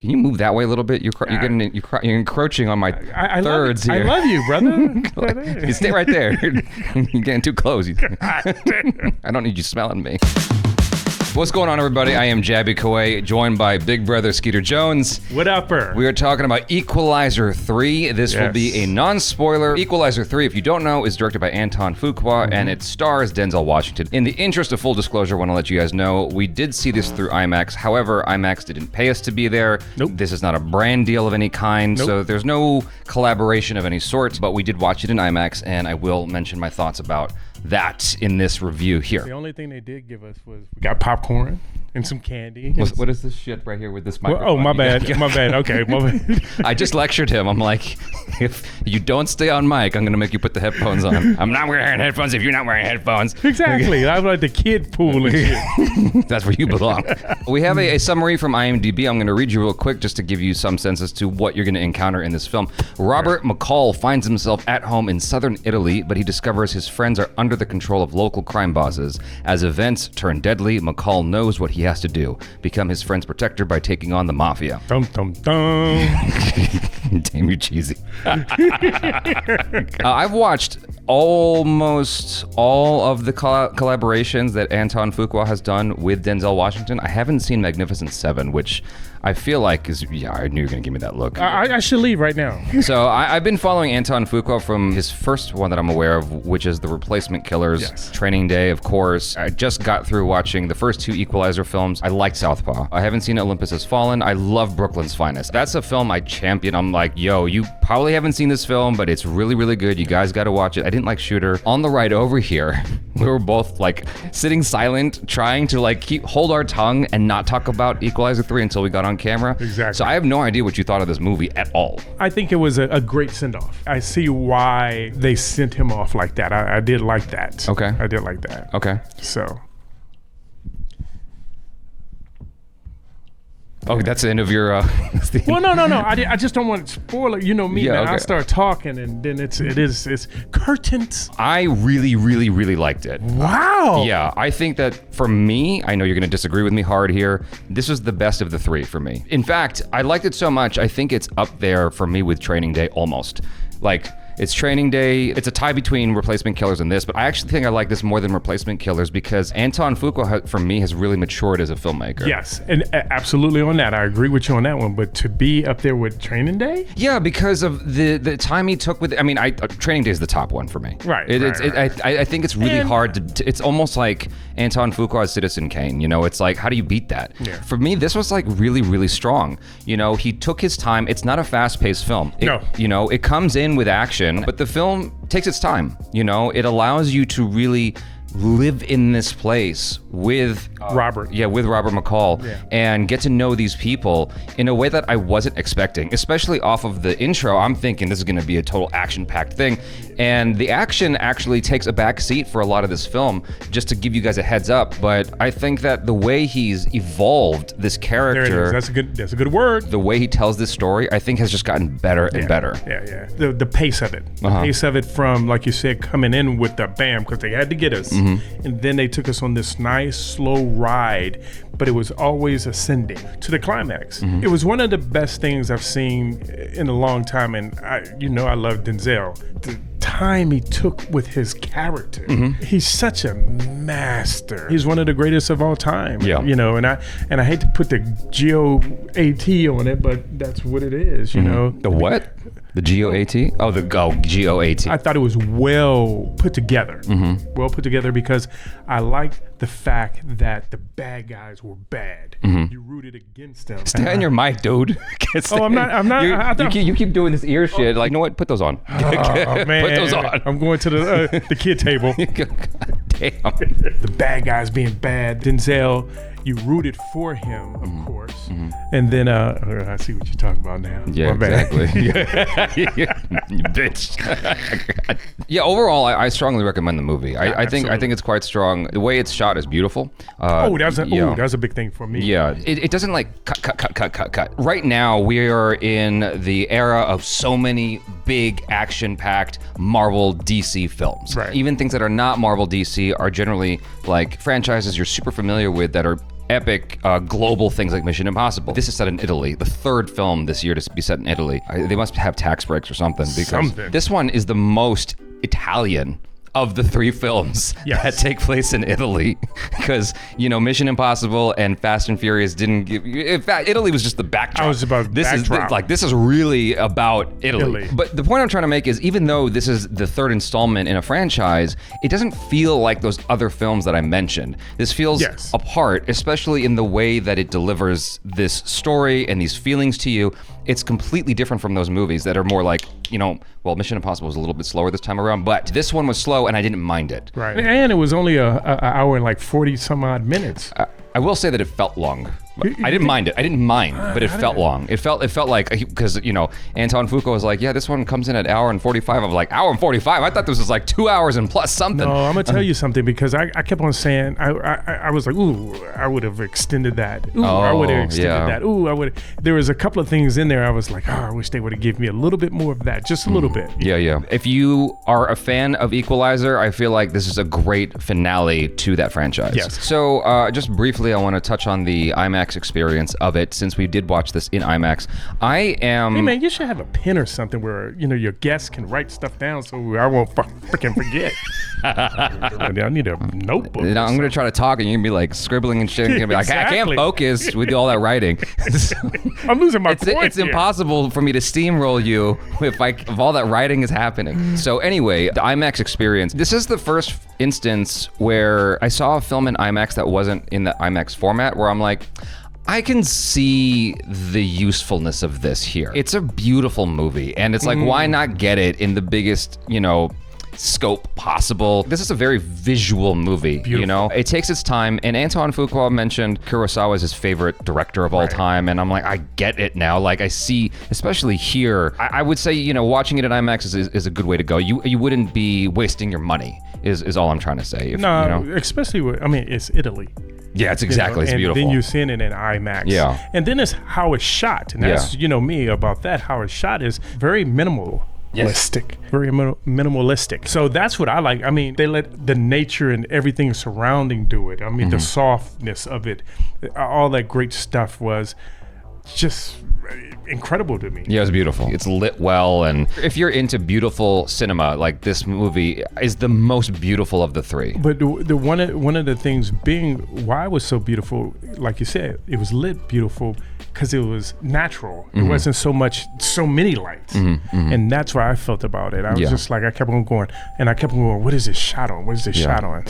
Can you move that way a little bit? You're encroaching on my thirds here. I love you, brother. You stay right there. You're getting too close. I don't need you smelling me. What's going on, everybody? I am Jabby Kaway, joined by Big Brother Ski-ter Jones. What upper? We are talking about Equalizer 3. This will be a non-spoiler. Equalizer 3, if you don't know, is directed by Antoine Fuqua, and it stars Denzel Washington. In the interest of full disclosure, I want to let you guys know, we did see this through IMAX. However, IMAX didn't pay us to be there. Nope. This is not a brand deal of any kind, so there's no collaboration of any sort, but we did watch it in IMAX, and I will mention my thoughts about that in this review here. The only thing they did give us was we got popcorn and some candy. What is this shit right here with this microphone? Oh, my bad. My bad. Okay, my bad. I just lectured him. I'm like, if you don't stay on mic, I'm going to make you put the headphones on. I'm not wearing headphones if you're not wearing headphones. Exactly. I'm like the kid pool and shit. That's where you belong. We have a summary from IMDb. I'm going to read you real quick just to give you some sense as to what you're going to encounter in this film. Robert McCall finds himself at home in southern Italy, but he discovers his friends are under the control of local crime bosses. As events turn deadly, McCall knows what he has to do: become his friend's protector by taking on the mafia. Dum dum dum. Damn, you cheesy. I've watched almost all of the collaborations that Antoine Fuqua has done with Denzel Washington. I haven't seen Magnificent Seven, which I feel like is, yeah, I knew you were going to give me that look. I should leave right now. So I've been following Antoine Fuqua from his first one that I'm aware of, which is The Replacement Killers. Yes. Training Day, of course. I just got through watching the first two Equalizer films. I liked Southpaw. I haven't seen Olympus Has Fallen. I love Brooklyn's Finest. That's a film I champion. I'm like, yo, you probably haven't seen this film, but it's really, really good. You guys got to watch it. I didn't like Shooter. On the ride over here, we were both like sitting silent, trying to like hold our tongue and not talk about Equalizer 3 until we got on camera. Exactly. So I have no idea what you thought of this movie at all. I think it was a great send-off. I see why they sent him off like that. I did like that. Okay. I did like that. Okay. So. Oh, that's the end of your. Well, no. I just don't want to spoil it. You know me, man. Okay. I start talking, and then it's curtains. I really, really, really liked it. Wow. Yeah, I think that for me, I know you're going to disagree with me hard here. This was the best of the three for me. In fact, I liked it so much, I think it's up there for me with Training Day almost. Like, it's Training Day. It's a tie between Replacement Killers and this, but I actually think I like this more than Replacement Killers because Antoine Fuqua, for me, has really matured as a filmmaker. Yes, and absolutely on that. I agree with you on that one, but to be up there with Training Day? Yeah, because of the time he took with it. I mean, Training Day is the top one for me. Right. I think it's really hard to, it's almost like Antoine Fuqua's Citizen Kane, you know? It's like, how do you beat that? Yeah. For me, this was like really, really strong. You know, he took his time. It's not a fast-paced film. No. You know, it comes in with action, but the film takes its time. You know, it allows you to really live in this place with Robert. Yeah, with Robert McCall, and get to know these people in a way that I wasn't expecting, especially off of the intro. I'm thinking this is going to be a total action-packed thing, and the action actually takes a back seat for a lot of this film, just to give you guys a heads up. But I think that the way he's evolved this character, there it is. That's a good word. the way he tells this story, I think has just gotten better and better. Yeah. The pace of it. The pace of it from, like you said, coming in with the bam, because they had to get us. And then they took us on this nice, slow ride, but it was always ascending to the climax. It was one of the best things I've seen in a long time, and I love Denzel. The time he took with his character. He's such a master. He's one of the greatest of all time. Yeah. You know, and I hate to put the GOAT on it, but that's what it is, you know. The what? The GOAT? Oh, the GOAT. I thought it was well put together. Well put together because I liked the fact that the bad guys were bad. You rooted against them. Stay on your mic, dude. I'm not. You keep doing this ear shit. Like, you know what? Put those on. Oh, man. Put those on. I'm going to the kid table. God damn. The bad guys being bad. Denzel, you rooted for him, of course. And then I see what you're talking about now. Yeah, exactly. You bitch. Yeah, overall, I strongly recommend the movie. I think it's quite strong. The way it's shot is beautiful. That's a big thing for me. Yeah, it doesn't like cut. Right now, we are in the era of so many big action-packed Marvel DC films. Right. Even things that are not Marvel DC are generally like franchises you're super familiar with that are epic global things like Mission Impossible. This is set in Italy. The third film this year to be set in Italy. They must have tax breaks or something, because this one is the most Italian of the three films that take place in Italy, because Mission Impossible and Fast and Furious didn't give. In fact, Italy was just the backdrop. I was about this backdrop. This is really about Italy. But the point I'm trying to make is, even though this is the third installment in a franchise, it doesn't feel like those other films that I mentioned. This feels apart, especially in the way that it delivers this story and these feelings to you. It's completely different from those movies that are more like, well, Mission Impossible was a little bit slower this time around, but this one was slow and I didn't mind it. Right. And it was only an hour and like 40 some odd minutes. I will say that it felt long. I didn't mind it. I didn't mind, but it felt long. It felt like, because Antoine Fuqua was like, yeah, this one comes in at hour and 45. I'm like, hour and 45? I thought this was like 2 hours and plus something. No, I'm gonna tell you something, because I kept on saying, I was like, ooh, I would have extended that. Ooh, I would have extended that. Ooh, I would. There was a couple of things in there I was like, oh, I wish they would have given me a little bit more of that, just a little bit. Yeah. If you are a fan of Equalizer, I feel like this is a great finale to that franchise. Yes. So just briefly, I want to touch on the IMAX experience of it, since we did watch this in IMAX. Hey man, you should have a pen or something where your guests can write stuff down so I won't freaking forget. I need a notebook. I'm going to try to talk and you're going to be like scribbling and shit. And you're going to be like, I can't focus with all that writing. I'm losing my point. It's impossible for me to steamroll you if all that writing is happening. So anyway, the IMAX experience. This is the first instance where I saw a film in IMAX that wasn't in the IMAX format, where I'm like, I can see the usefulness of this here. It's a beautiful movie, and it's like, why not get it in the biggest, scope possible? This is a very visual movie. Beautiful. It takes its time, and Antoine Fuqua mentioned Kurosawa is his favorite director of all time, and I'm like, I get it now. Like, I see, especially here, I would say, watching it in IMAX is a good way to go. You wouldn't be wasting your money, is all I'm trying to say. Especially it's Italy. Yeah, it's exactly. It's beautiful. And then you're seeing it in IMAX. Yeah. And then it's how it's shot. And that's, me about that. How it's shot is very minimal. Very minimalistic. So that's what I like. They let the nature and everything surrounding do it. The softness of it, all that great stuff was just incredible to me. Yeah, it was beautiful. It's lit well, and if you're into beautiful cinema, like, this movie is the most beautiful of the three. But the one of the things being why it was so beautiful, like you said, it was lit beautiful because it was natural. It wasn't so many lights, and that's what I felt about it. I was just like, I kept on going, what is this shot on? What is this shot on?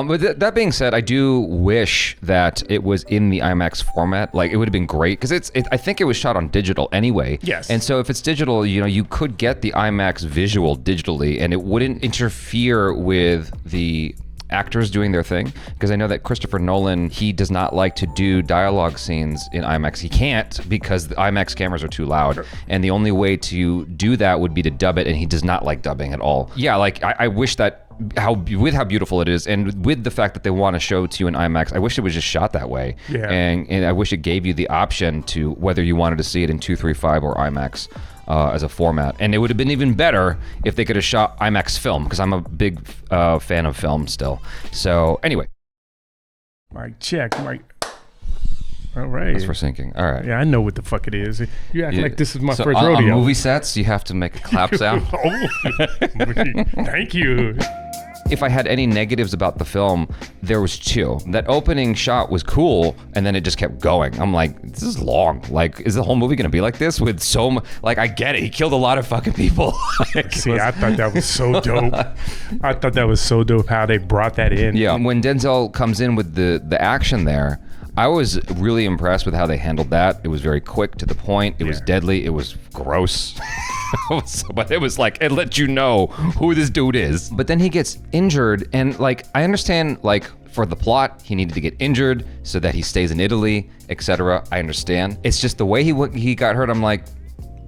But that being said, I do wish that it was in the IMAX format. Like, it would have been great, because I think it was shot on digital anyway. Yes. And so if it's digital, you could get the IMAX visual digitally, and it wouldn't interfere with the actors doing their thing, because I know that Christopher Nolan, he does not like to do dialogue scenes in IMAX. He can't, because the IMAX cameras are too loud, and the only way to do that would be to dub it, and he does not like dubbing at all. Yeah, like, I wish that how beautiful it is, and with the fact that they want to show to you in IMAX, I wish it was just shot that way. Yeah. And I wish it gave you the option to whether you wanted to see it in 2.35 or IMAX as a format. And it would have been even better if they could have shot IMAX film, because I'm a big fan of film still. So anyway. Mic check. All right. That's for syncing. All right. Yeah, I know what the fuck it is. You act like this is my first rodeo. On movie sets, you have to make a clap sound. Thank you. If I had any negatives about the film, there was two. That opening shot was cool, and then it just kept going. I'm like, this is long. Like, is the whole movie gonna be like this? With so much, like, I get it. He killed a lot of fucking people. See, I thought that was so dope. I thought that was so dope how they brought that in. Yeah, when Denzel comes in with the action there, I was really impressed with how they handled that. It was very quick, to the point. It was deadly. It was gross. But it was like, it let you know who this dude is. But then he gets injured, and like, I understand, like, for the plot, he needed to get injured so that he stays in Italy, etc. I understand. It's just the way he got hurt. I'm like,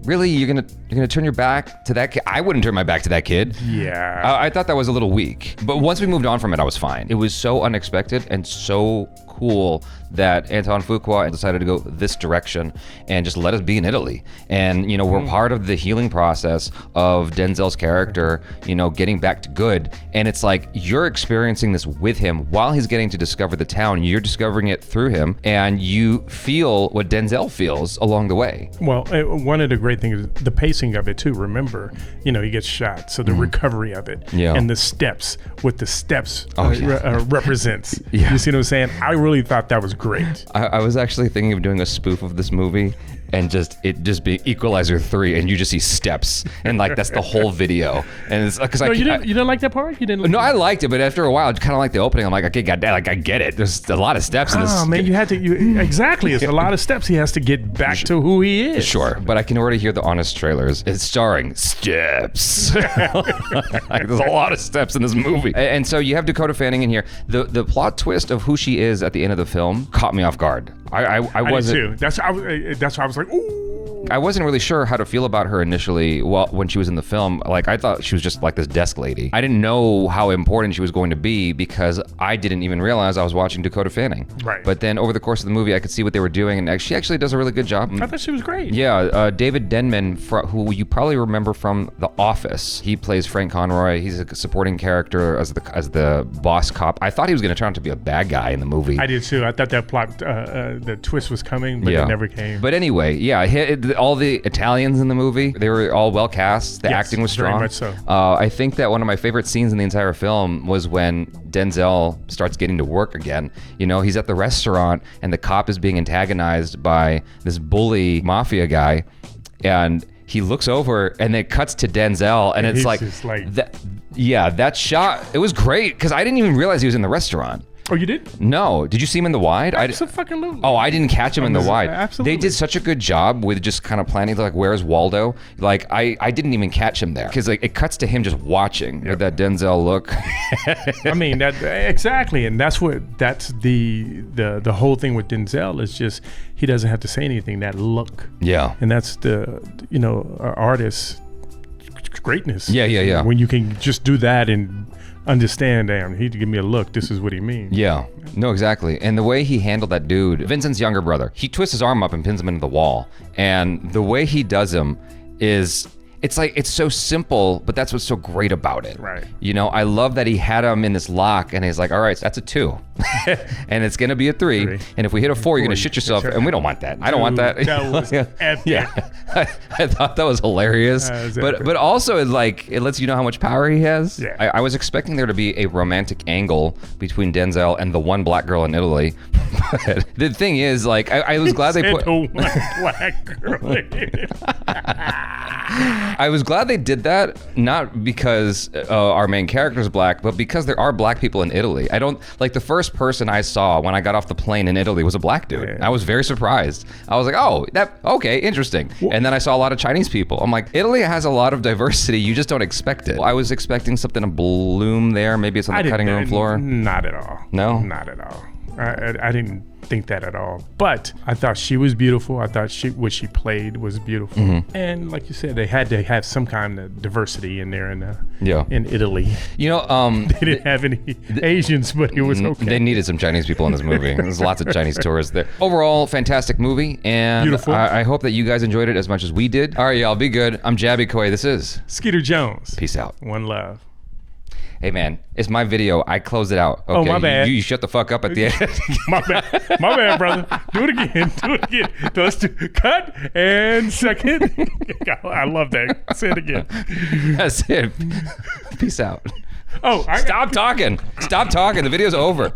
really? You're gonna turn your back to that kid? I wouldn't turn my back to that kid. Yeah. I thought that was a little weak. But once we moved on from it, I was fine. It was so unexpected and so cool that Antoine Fuqua decided to go this direction and just let us be in Italy. And, you know, we're part of the healing process of Denzel's character, you know, getting back to good. And it's like, you're experiencing this with him while he's getting to discover the town. You're discovering it through him, and you feel what Denzel feels along the way. Well, one of the great things is the pacing of it too. Remember, you know, he gets shot, so the recovery of it, and the steps, what the steps represents. You see what I'm saying? I really thought that was great. I was actually thinking of doing a spoof of this movie, and it just be Equalizer 3, and you just see steps, and like that's the whole video. And it's because you didn't like that part? You didn't? No, I liked it, but after a while, it's kind of like the opening. I'm like, okay, goddamn, like I get it. There's a lot of steps in this. Oh man, you had to. Exactly, it's a lot of steps. He has to get back to who he is. Sure, but I can already hear the honest trailers. It's starring steps. Like, there's a lot of steps in this movie, and so you have Dakota Fanning in here. The plot twist of who she is at the end of the film caught me off guard. I wasn't. Did too. That's why I was like, ooh. I wasn't really sure how to feel about her initially. Well, when she was in the film, like I thought she was just like this desk lady. I didn't know how important she was going to be because I didn't even realize I was watching Dakota Fanning. Right. But then over the course of the movie, I could see what they were doing, and she actually does a really good job. I thought she was great. Yeah, David Denman, who you probably remember from The Office. He plays Frank Conroy. He's a supporting character as the boss cop. I thought he was going to turn out to be a bad guy in the movie. I did too. I thought that plot, the twist was coming, but it never came. But anyway, yeah, all the Italians in the movie, they were all well cast. The acting was strong. Very much so. I think that one of my favorite scenes in the entire film was when Denzel starts getting to work again. You know, he's at the restaurant and the cop is being antagonized by this bully mafia guy, and he looks over and it cuts to Denzel, and it's like that. Yeah, that shot, it was great because I didn't even realize he was in the restaurant. Oh, you did? No. Did you see him in the wide? Absolutely. Oh, I didn't catch him in the wide. Absolutely. They did such a good job with just kind of planning, like, where's Waldo? Like, I didn't even catch him there. Because, like, it cuts to him just watching with that Denzel look. I mean, that exactly. And that's the whole thing with Denzel is just, he doesn't have to say anything, that look. Yeah. And that's artist's greatness. Yeah. When you can just do that and understand, damn, he'd give me a look, this is what he means. Yeah, no, exactly. And the way he handled that dude, Vincent's younger brother, he twists his arm up and pins him into the wall. And the way he does him is, it's like, it's so simple, but that's what's so great about it. Right. You know, I love that he had him in this lock, and he's like, all right, so that's a 2. And it's gonna be a 3. And if we hit a 4, you're gonna shit yourself, and we don't want that. I don't want that. That was epic. Yeah. I thought that was hilarious. But also, it lets you know how much power he has. Yeah. I was expecting there to be a romantic angle between Denzel and the one black girl in Italy. But the thing is, like, I was glad they put the one black girl in Italy. I was glad they did that, not because our main character is black, but because there are black people in Italy. I don't, like, the first person I saw when I got off the plane in Italy was a black dude. Yeah. I was very surprised. I was like, oh, okay, interesting. And then I saw a lot of Chinese people. I'm like, Italy has a lot to diversity, you just don't expect it. I was expecting something to bloom there. Maybe it's on the cutting room floor. Not at all. No? Not at all. I didn't think that at all. But I thought she was beautiful. I thought what she played was beautiful. Mm-hmm. And like you said, they had to have some kind of diversity in there in Italy. You know, they didn't have any Asians, but it was okay. They needed some Chinese people in this movie. There's lots of Chinese tourists there. Overall, fantastic movie, and beautiful. I hope that you guys enjoyed it as much as we did. All right, y'all, be good. I'm Jabby Coy. This is Ski-ter Jones. Peace out. One love. Hey man, it's my video. I closed it out. Okay, oh, my bad. You shut the fuck up at the end. My bad, brother. Do it again. Let's do cut and second. I love that. Say it again. That's it. Peace out. Oh, Stop talking. Stop talking. The video's over.